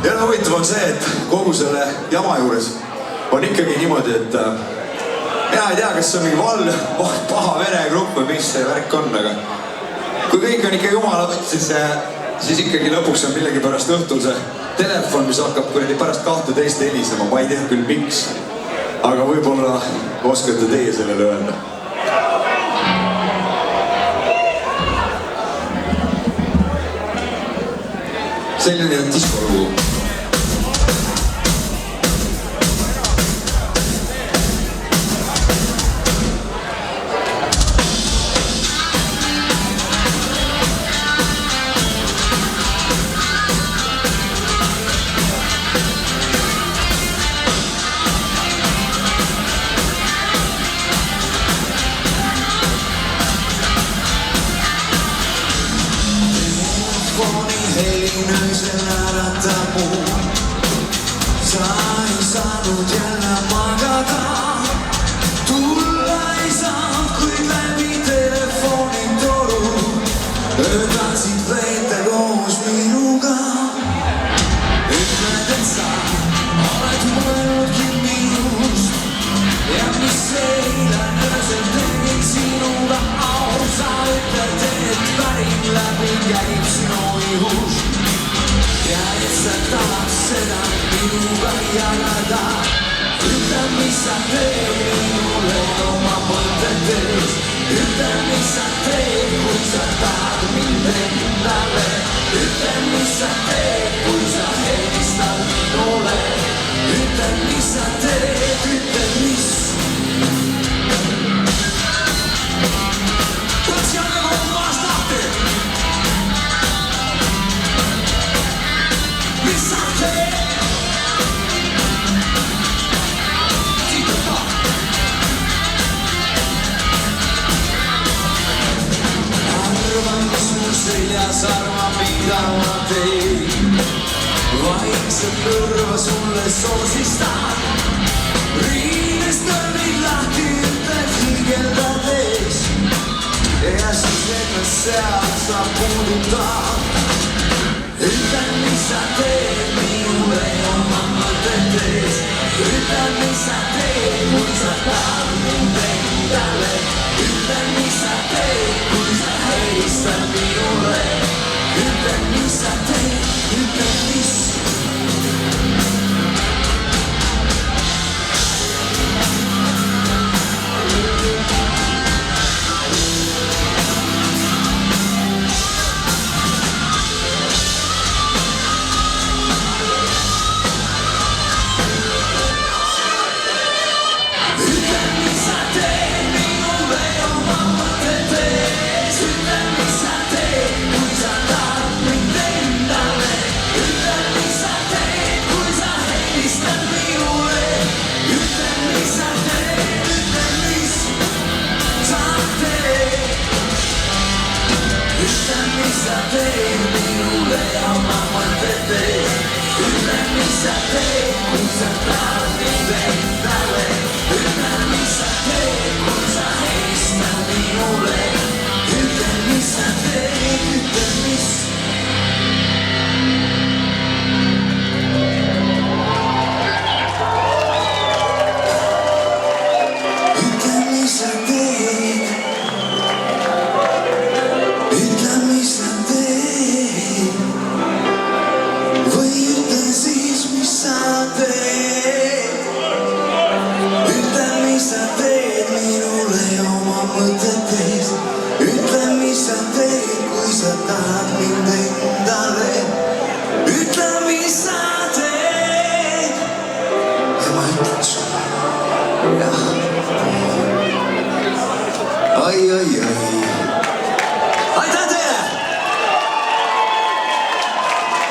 Ja huvitav on see, et kogu selle jama juures on ikkagi niimoodi, et mina ei tea, kas see on mingi paha veregrupp või mis see värk on, aga kui kõik on ikka jumala võtsis, siis ikkagi lõpuks on millegipärast õhtul see telefon, mis hakkab pärast 12 helisema, ma ei tea küll miks, aga võib-olla oskate teie sellele öelda. Selline diskolugu. Helinöisen ärättää muu. Sain saanut jällä magata. Tulla ei saa, kuid läbi telefonin toru. Tahtsid veeta koos minuga. Ütled, et sa oled mõelnudki minust. Ja mis eile öösel tegin sinuga au. Sa ütled, et päring läbi käib sinu ihus. Ja et sa tahad seda minuga jagada. Ütle, mis sa teed minule oma mõtetes. Ütle, mis sa teed, kui sa tahad mind endale. Ütle, mis sa teed, kui sa helistad minule. Ütle, mis sa teed, ütle, mis. Võts jälle kogu maast lahti. Mis sa teed? Siit on ka. Arva, mis mul seljas, arva, mida ma teen. Vaikselt kõrva sulle soosistan. Riidest kõrvid lahti, ütled hiigeldades. Ja siis ennast seal sa puudutad. Ütle, mis sa teed minule oma mõtetes. Ütle, mis sa teed, kui sa tahad mind endale. Ütle, mis sa teed, kui sa helistad minule. Ütle, mis sa teed, ütle, mis. Ai, ai, ai.